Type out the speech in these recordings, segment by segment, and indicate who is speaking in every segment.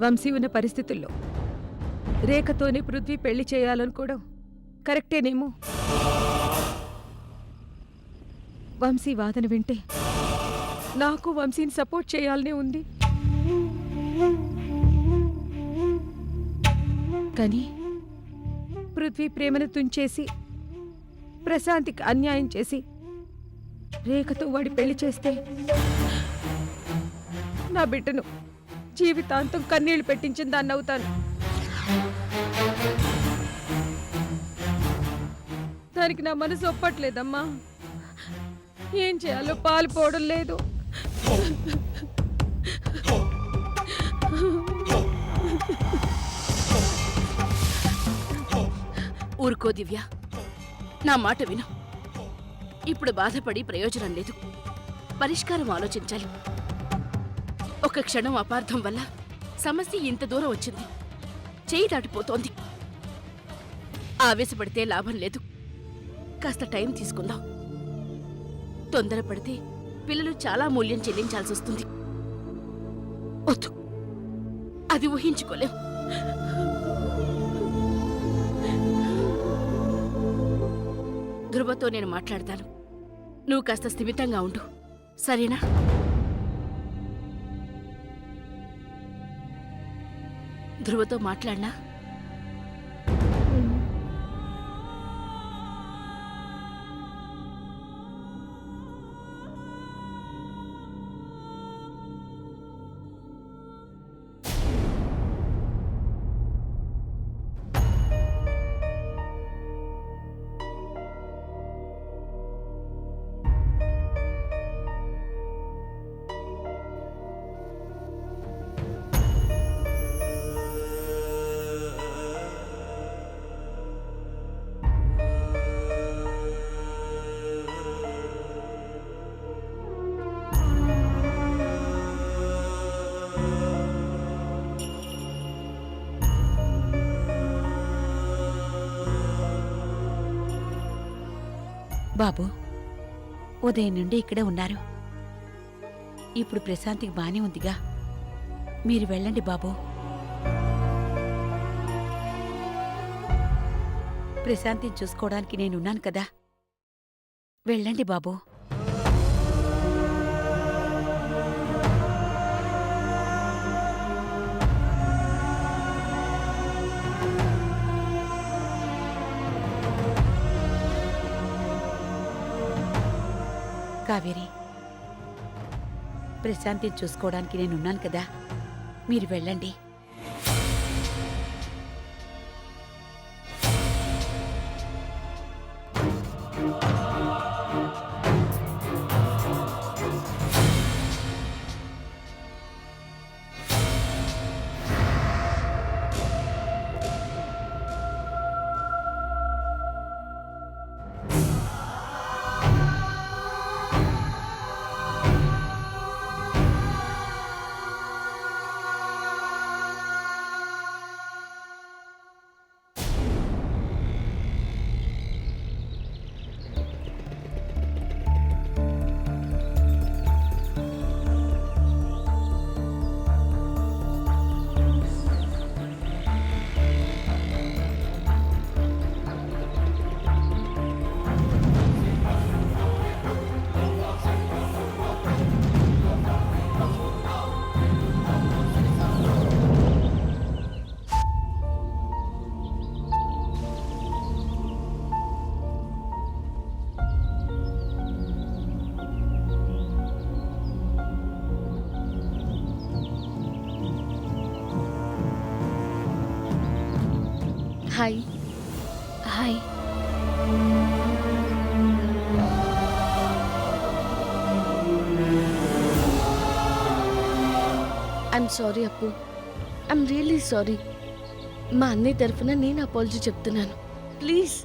Speaker 1: వంశీ ఉన్న పరిస్థితుల్లో రేఖతోనే పృథ్వీ పెళ్లి చేయాలనుకోవడం కరెక్టేనేమో. వంశీ వాదన వింటే నాకు వంశీని సపోర్ట్ చేయాలనే ఉంది. కానీ పృథ్వీ ప్రేమను తుంచేసి ప్రశాంత్కి అన్యాయం చేసి రేఖతో వాడి పెళ్లి చేస్తే నా బిడ్డను జీవితాంతం కన్నీళ్లు పెట్టించిన దాన్ని అవుతాను. దానికి నా మనసు ఒప్పట్లేదమ్మా. ఏం చేయాలో పాలుపోవడం లేదు.
Speaker 2: ఊరుకో దివ్య, నా మాట విను. ఇప్పుడు బాధపడి ప్రయోజనం లేదు. పరిష్కారం ఆలోచించాలి. ఒక క్షణం అపార్థం వల్ల సమస్య ఇంత దూరం వచ్చింది. చేయి దాటిపోతోంది. ఆవేశపడితే లాభం లేదు. కాస్త టైం తీసుకుందాం. తొందరపడితే పిల్లలు చాలా మూల్యం చెల్లించాల్సి వస్తుంది. వద్దు, అది ఊహించుకోలేం. ధ్రువతో నేను మాట్లాడతాను. నువ్వు కాస్త స్థిమితంగా ఉండు, సరేనా? ధ్రువతో మాట్లాడినా?
Speaker 3: బాబు, ఉదయం నుండి ఇక్కడే ఉన్నారు. ఇప్పుడు ప్రశాంతికి బానే ఉందిగా. మీరు వెళ్ళండి బాబు. ప్రశాంతిని చూసుకోవడానికి నేనున్నాను కదా. వెళ్ళండి బాబు. కావేరి, ప్రశాంతిని చూసుకోవడానికి నేనున్నాను కదా. మీరు వెళ్ళండి.
Speaker 2: హాయ్. హాయ్. ఐఎమ్ సారీ అప్పు. I'm really sorry. మా అన్నయ్య తరఫున నేను అపాలజీ చెప్తున్నాను. ప్లీజ్.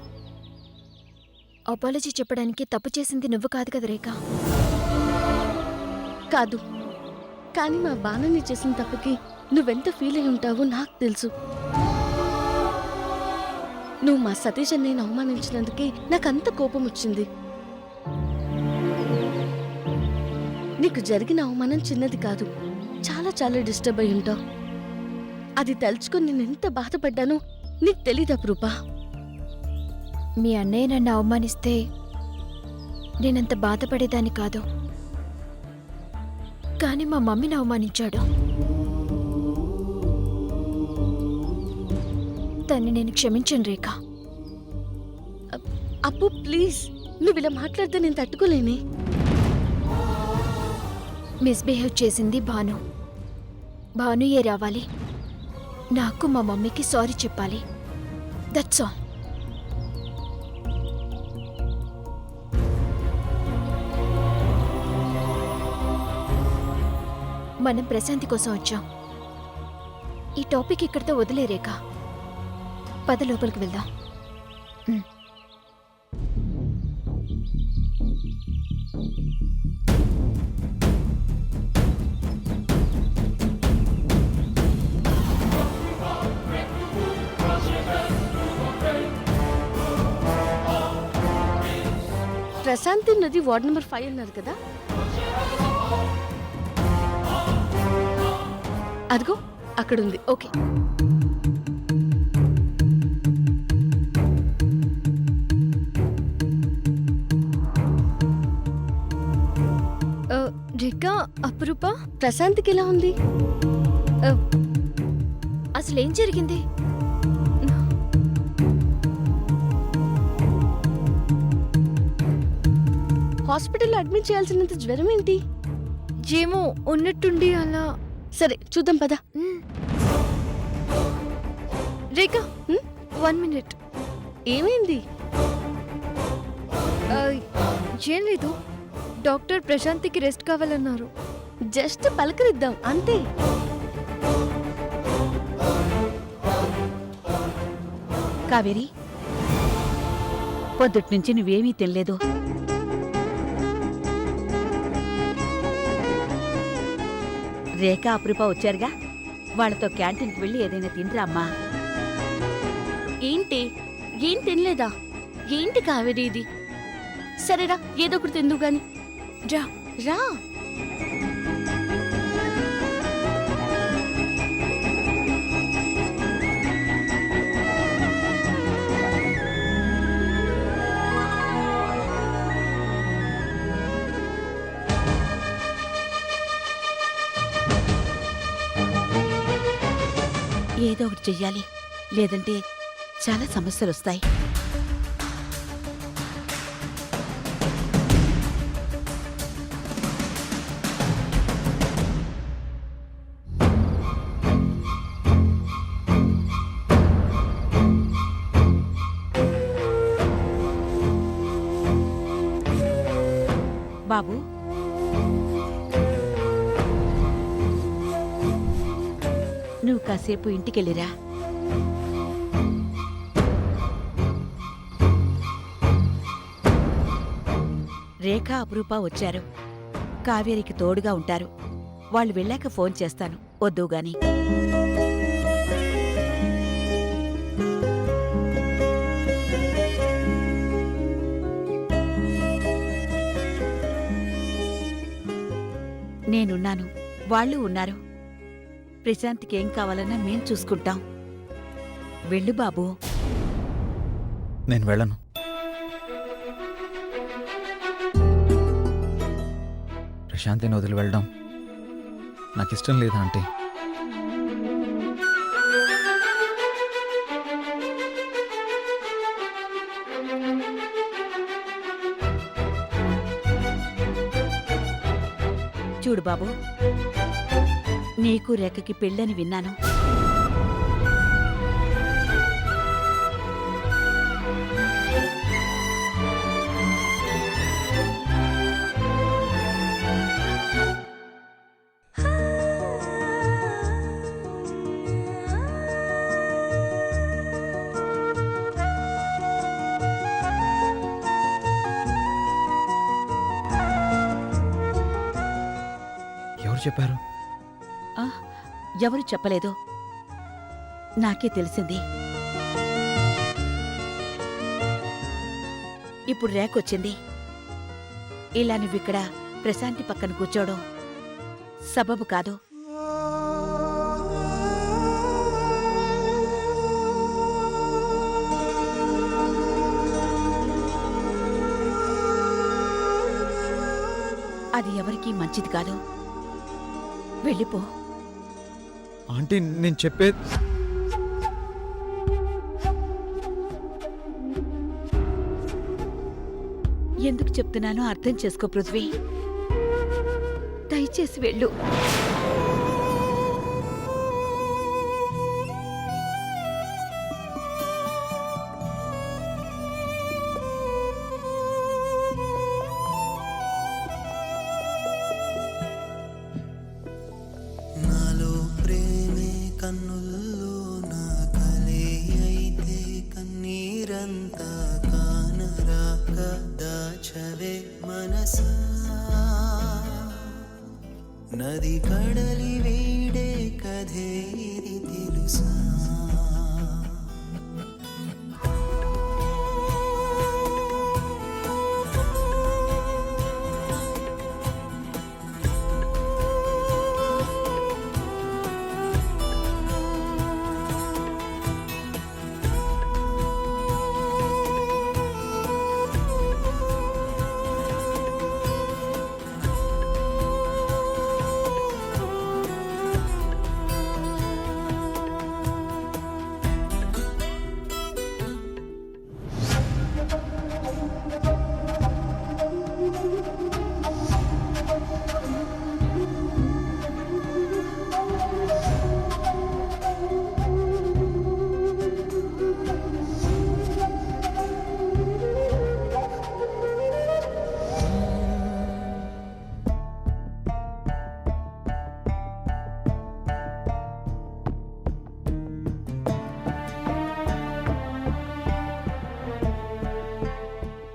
Speaker 4: అపాలజీ చెప్పడానికి తప్పు చేసింది నువ్వు కాదు కదా రేఖ.
Speaker 2: కాదు, కానీ మా బాణని చేసిన తప్పుకి నువ్వెంత ఫీల్ అయి ఉంటావో నాకు తెలుసు. నువ్వు మా సతీష్ అన్నయ్యని అవమానించినందుకే నాకంత కోపం వచ్చింది. నీకు జరిగిన అవమానం చిన్నది కాదు. చాలా చాలా డిస్టర్బ్ అయి ఉంటావు. అది తలుచుకొని నేనెంత బాధపడ్డానో నీకు తెలీదా రూపా?
Speaker 4: మీ అన్నయ్య నన్ను అవమానిస్తే నేనంత బాధపడేదాన్ని కాదు, కానీ మా మమ్మీని అవమానించాడు. తన్ని నేను క్షమించను రేఖ.
Speaker 2: అప్పు ప్లీజ్, నువ్వు ఇలా మాట్లాడితే నేను తట్టుకోలేనే.
Speaker 4: మిస్బిహేవ్ చేసింది భాను. భానుయే రావాలి, నాకు మా మమ్మీకి సారీ చెప్పాలి. That's all. మనం ప్రశాంతి కోసం వచ్చాం. ఈ టాపిక్ ఇక్కడితో వదిలే రేఖ. పద లోపలికి వెళ్దాం.
Speaker 2: ప్రశాంతి నది వార్డ్ నెంబర్ 5 అన్నారు కదా? అదిగో అక్కడుంది.
Speaker 4: ఓకే. రేఖ, అపురూప,
Speaker 2: ప్రశాంతికి ఎలా ఉంది?
Speaker 4: అసలేం జరిగింది?
Speaker 2: హాస్పిటల్లో అడ్మిట్ చేయాల్సినంత జ్వరం ఏంటి?
Speaker 4: ఏమో ఉన్నట్టుండి అలా.
Speaker 2: సరే చూద్దాం పద.
Speaker 4: రేఖ, 1 మినిట్.
Speaker 2: ఏమైంది?
Speaker 4: ఏం లేదు, డాక్టర్ ప్రశాంతికి రెస్ట్ కావాలన్నారు.
Speaker 2: జస్ట్ పలకరిద్దాం అంతే.
Speaker 3: కావేరి, పొద్దుట్నుంచి నువ్వేమీ తినలేదు. రేఖ, అపురూప వచ్చారుగా, వాళ్ళతో క్యాంటీన్కి వెళ్ళి ఏదైనా తినరా అమ్మా.
Speaker 2: ఏంటి, ఏం తినలేదా? ఏంటి కావేరి ఇది? సరేరా, ఏదో ఒకటి తిందు గాని.
Speaker 4: రా.
Speaker 2: రా.
Speaker 3: ఏదో ఒకటి చెయ్యాలి, లేదంటే చాలా సమస్యలొస్తాయి. బాబు, నువ్వు కాసేపు ఇంటికెళ్ళిరా. రేఖ, అపురూప వచ్చారు. కావేరికి తోడుగా ఉంటారు. వాళ్ళు వెళ్ళాక ఫోన్ చేస్తాను, వద్దు గాని. నేనున్నాను, వాళ్ళు ఉన్నారు. ప్రశాంత్కి ఏం కావాలన్నా మేం చూసుకుంటాం. వెళ్ళు బాబూ.
Speaker 5: నేను వెళ్ళను. ప్రశాంతిని వదిలి వెళ్ళడం నాకు ఇష్టం లేదా అంటే?
Speaker 3: చూడు బాబు, నీకు రేఖకి పెళ్ళని విన్నాను.
Speaker 5: ఎవరు చెప్పారు?
Speaker 3: ఎవరు చెప్పలేదు, నాకే తెలిసింది. ఇప్పుడు రేకొచ్చింది. ఇలా నువ్విక్కడ ప్రశాంతి పక్కన కూర్చోవడం సబబు కాదు. అది ఎవరికీ మంచిది కాదు. వెళ్ళిపో.
Speaker 5: ఆంటీ నేను చెప్పే
Speaker 3: ఎందుకు చెప్తున్నానో అర్థం చేసుకో పృథ్వీ. దయచేసి వెళ్ళు.
Speaker 6: నాలో ప్రేమే కన్నుల్లో నా కలే అయితే కన్నీరంతా కానరాక దాచవే మనసా నది కడలి వీడే కథే ఇది తెలుసా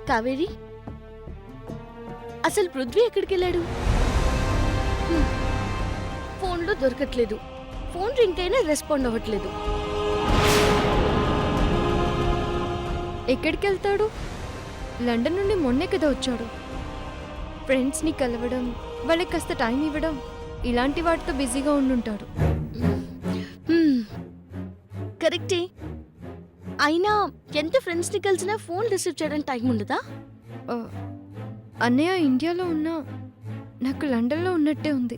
Speaker 2: కావేరి, అసలు పృథ్వీ ఎక్కడికి వెళ్ళాడు? ఫోన్లో దొరకట్లేదు. ఫోన్ రింగ్ అయినా రెస్పాండ్ అవ్వట్లేదు.
Speaker 4: ఎక్కడికి వెళ్తాడు? లండన్ నుండి మొన్నే కదా వచ్చాడు. ఫ్రెండ్స్ని కలవడం, వాళ్ళకి కాస్త టైం ఇవ్వడం, ఇలాంటి వాటితో బిజీగా ఉండుంటాడు.
Speaker 2: కరెక్టే. అయినా ఎంత ఫ్రెండ్స్ని కలిసినా ఫోన్ రిసీవ్ చేయడానికి టైం ఉండదా?
Speaker 4: ఆ, అన్నయ్య ఇండియాలో ఉన్నా నాకు లండన్లో ఉన్నట్టే ఉంది.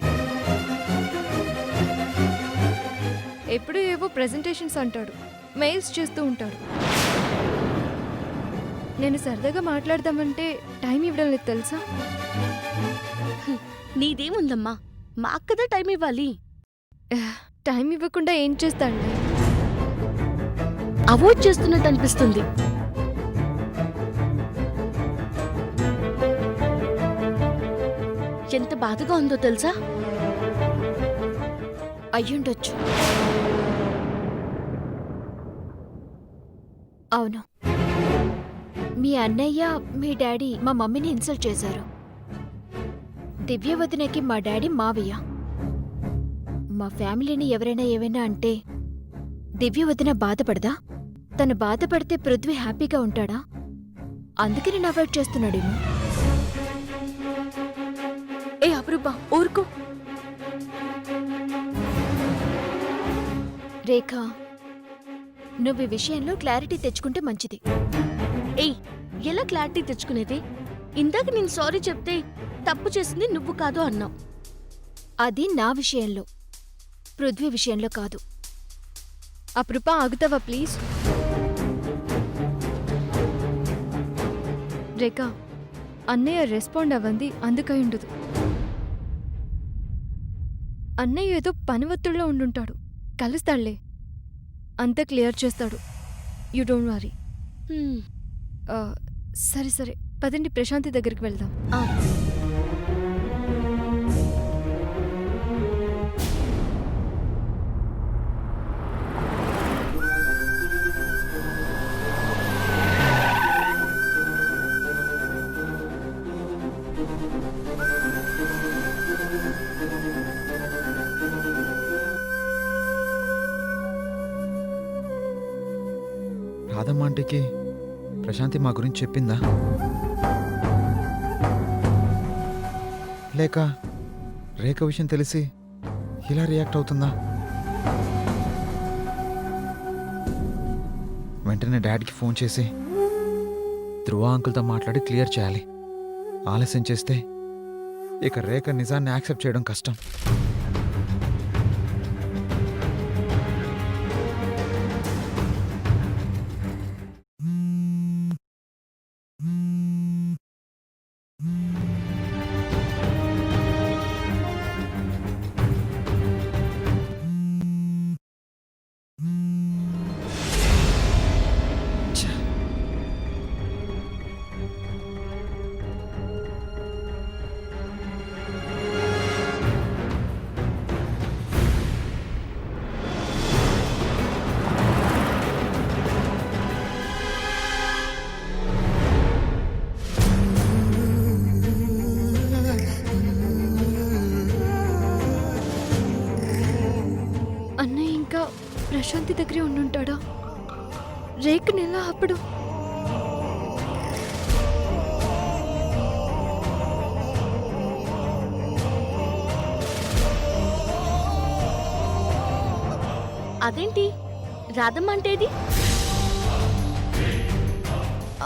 Speaker 4: ఎప్పుడు ఏవో ప్రెజెంటేషన్స్ అంటాడు, మెయిల్స్ చేస్తూ ఉంటాడు. నేను సరదాగా మాట్లాడదామంటే టైం ఇవ్వడం లేదు తెలుసా?
Speaker 2: నీదేముందమ్మా, మాకు కదా టైం ఇవ్వాలి.
Speaker 4: టైం ఇవ్వకుండా ఏం చేస్తాడులే.
Speaker 2: అవాయిడ్ చేస్తున్నట్టు అనిపిస్తుంది. ఎంత బాధగా ఉందో తెలుసా?
Speaker 4: అయ్యుండొచ్చు. అవును, మీ అన్నయ్య మీ డాడీ మా మమ్మీని ఇన్సల్ట్ చేశారు. దివ్య వదినకి మా డాడీ మావయ్య. మా ఫ్యామిలీని ఎవరైనా ఏమైనా అంటే దివ్య వదిన బాధపడదా? తను బాధపడితే పృథ్వీ హ్యాపీగా ఉంటాడా? అందుకే నేను అవాయిడ్ చేస్తున్నాడేమో. ఏ అపరూప, ఊరుకో. రేఖ, నువ్వు ఈ విషయంలో క్లారిటీ తెచ్చుకుంటే మంచిది.
Speaker 2: ఏయ్, ఎలా క్లారిటీ తెచ్చుకునేది? ఇందాక నేను సారీ చెప్తే తప్పు చేసింది నువ్వు కాదు అన్నావు.
Speaker 4: అది నా విషయంలో, పృథ్వీ విషయంలో కాదు. అపరూప, ఆగుతావా ప్లీజ్? రేఖ, అన్నయ్య రెస్పాండ్ అవ్వంది అందుకై ఉండదు. అన్నయ్య ఏదో పని ఒత్తిడిలో ఉండుంటాడు. కలుస్తాడులే, అంతా క్లియర్ చేస్తాడు. You don't worry. సరే సరే, పదండి ప్రశాంతి దగ్గరికి వెళ్దాం.
Speaker 5: రాధమ్మ ఆంటీకి ప్రశాంతి మా గురించి చెప్పిందా? లేక రేఖ విషయం తెలిసి ఇలా రియాక్ట్ అవుతుందా? వెంటనే డాడీకి ఫోన్ చేసి ధ్రువ అంకుల్తో మాట్లాడి క్లియర్ చేయాలి. ఆలస్యం చేస్తే ఇక రేఖ నిజాన్ని యాక్సెప్ట్ చేయడం కష్టం.
Speaker 4: అన్నయ్య ఇంకా ప్రశాంతి దగ్గరే ఉండుంటాడా? రేఖని ఎలా అప్పుడు?
Speaker 2: అదేంటి రాధమ్మ అంటేది?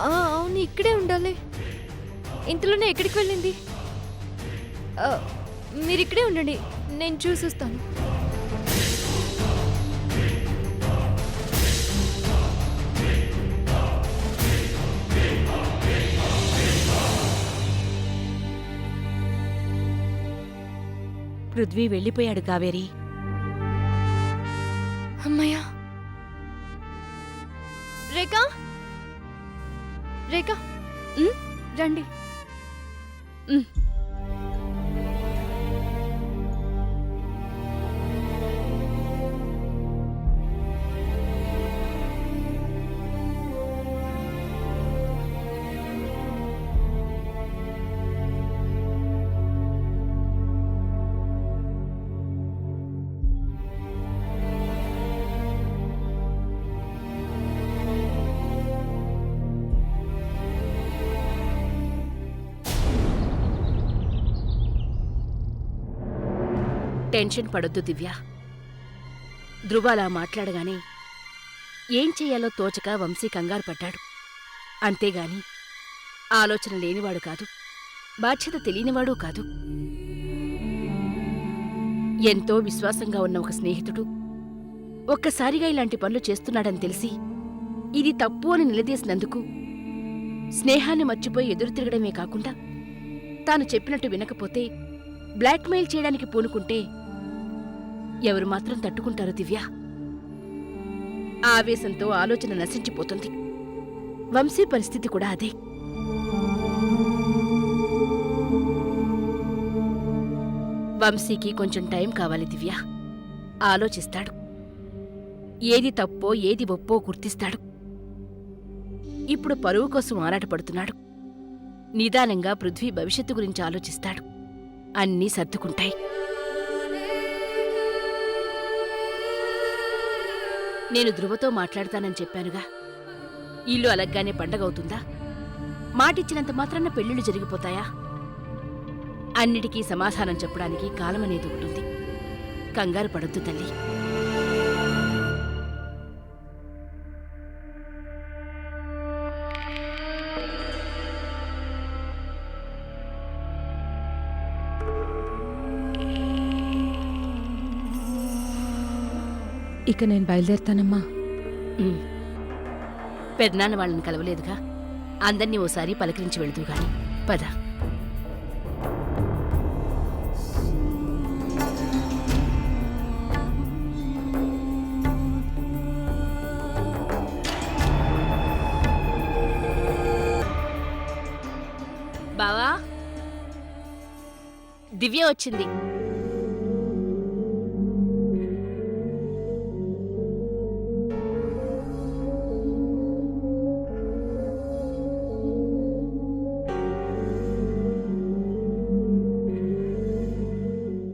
Speaker 4: అవును, ఇక్కడే ఉండాలి. ఇంతలోనే ఎక్కడికి వెళ్ళింది? మీరు ఇక్కడే ఉండండి, నేను చూసొస్తాను.
Speaker 3: పృథ్వీ వెళ్ళిపోయాడు కావేరి.
Speaker 4: అమ్మయ్యా. రేఖ, రేఖ, రండి.
Speaker 2: టెన్షన్ పడొద్దు దివ్య. ధ్రువ అలా మాట్లాడగానే ఏం చెయ్యాలో తోచక వంశీ కంగారు పడ్డాడు. అంతేగాని ఆలోచన లేనివాడు కాదు, బాధ్యత తెలియనివాడూ కాదు. ఎంతో విశ్వాసంగా ఉన్న ఒక స్నేహితుడు ఒక్కసారిగా ఇలాంటి పనులు చేస్తున్నాడని తెలిసి ఇది తప్పు అని నిలదీసినందుకు స్నేహాన్ని మర్చిపోయి ఎదురు తిరగడమే కాకుండా తాను చెప్పినట్టు వినకపోతే బ్లాక్మెయిల్ చేయడానికి పూనుకుంటే ఎవరు మాత్రం తట్టుకుంటారు దివ్య? ఆవేశంతో ఆలోచన నశించిపోతుంది. వంశీ పరిస్థితి కూడా అదే. వంశీకి కొంచెం టైం కావాలి దివ్య. ఆలోచిస్తాడు. ఏది తప్పో ఏది ఒప్పో గుర్తిస్తాడు. ఇప్పుడు పరువు కోసం ఆరాటపడుతున్నాడు. నిదానంగా పృథ్వీ భవిష్యత్తు గురించి ఆలోచిస్తాడు. అన్నీ సర్దుకుంటాయి. నేను ధ్రువతో మాట్లాడతానని చెప్పానుగా. ఇల్లు అలగ్గానే పండగవుతుందా? మాటిచ్చినంత మాత్రాన పెళ్లిళ్ళు జరిగిపోతాయా? అన్నిటికీ సమాధానం చెప్పడానికి కాలమనేది ఉంటుంది. కంగారు పడొద్దు తల్లి.
Speaker 1: ఇక నేను బయలుదేరుతానమ్మా.
Speaker 2: పెదనాన్న వాళ్ళని కలవలేదుగా, అందర్నీ ఓసారి పలకరించి వెళుతూ గాని. పద. బావా, దివ్య వచ్చింది.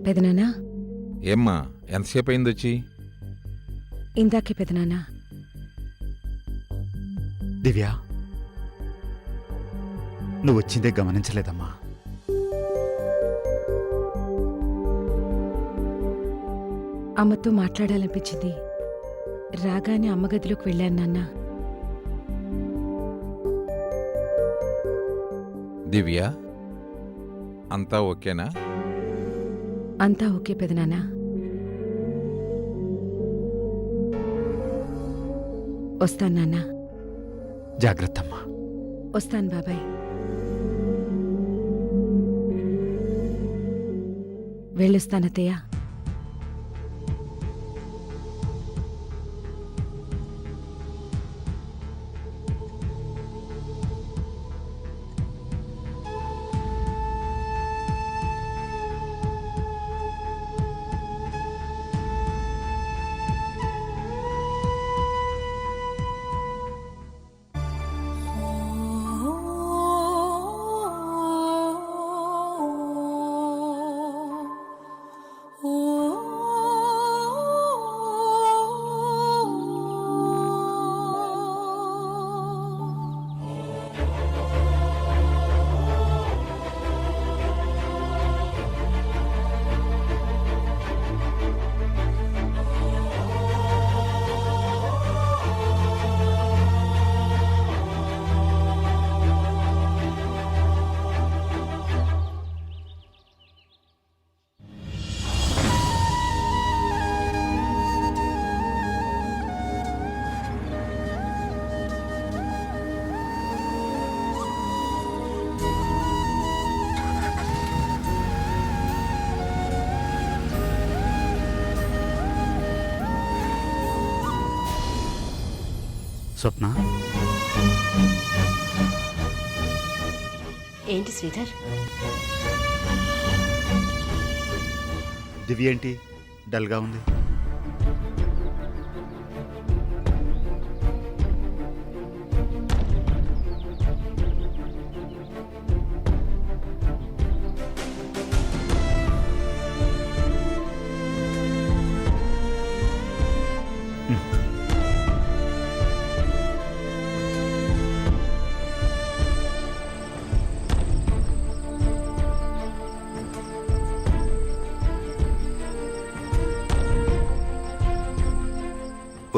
Speaker 1: పెదనానా.
Speaker 7: ఏమ్మా, ఎంతసేపు అయింది వచ్చి?
Speaker 1: ఇందాకే పెదనానా.
Speaker 8: దివ్య, నువ్వు వచ్చిందే గమనించలేదమ్మా.
Speaker 1: అమ్మతో మాట్లాడాలనిపించింది. రాగానే అమ్మగదిలోకి వెళ్ళాను నాన్న.
Speaker 7: దివ్య, అంతా ఓకేనా?
Speaker 1: అంతా ఓకే పెదనాన్న. వస్తాను నాన్న.
Speaker 8: జాగ్రత్త అమ్మా.
Speaker 1: వస్తాను బాబాయ్. వెళ్ళొస్తానత్తయ్య.
Speaker 8: స్వప్న,
Speaker 3: ఏంటి శ్రీధర్?
Speaker 8: దివ్య ఏంటి డల్గా ఉంది?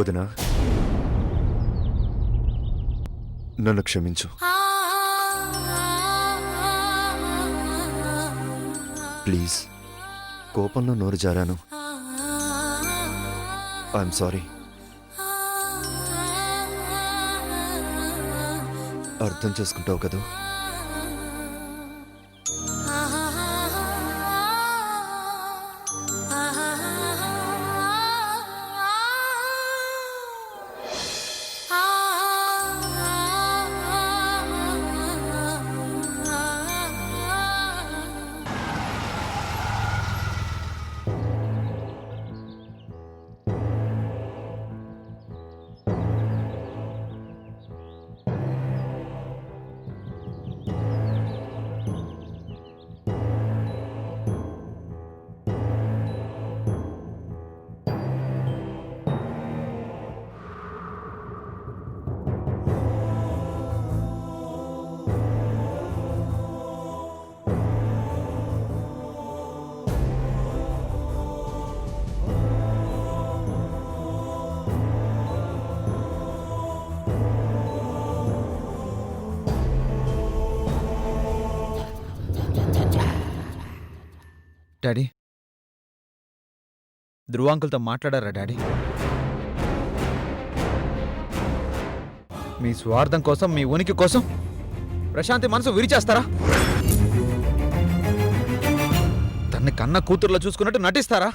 Speaker 9: వదినా, నన్ను క్షమించు. ప్లీజ్, కోపంలో నోరు జారాను. I'm sorry. అర్థం చేసుకుంటావు కదూ?
Speaker 5: డాడీ, ధ్రువాంకుల్తో మాట్లాడారా డాడీ? మీ స్వార్థం కోసం, మీ ఉనికి కోసం ప్రశాంతి మనసు విరిచేస్తారా? తన్ని కన్న కూతుర్లో చూసుకున్నట్టు నటిస్తారా?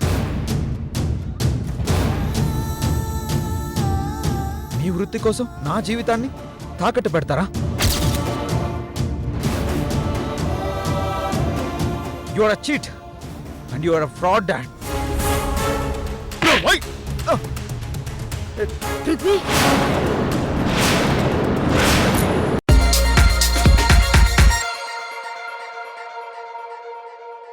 Speaker 5: మీ వృత్తి కోసం నా జీవితాన్ని తాకట్టు పెడతారా? You are a cheat and you are a fraud, Dad. No, wait!
Speaker 2: Prithvi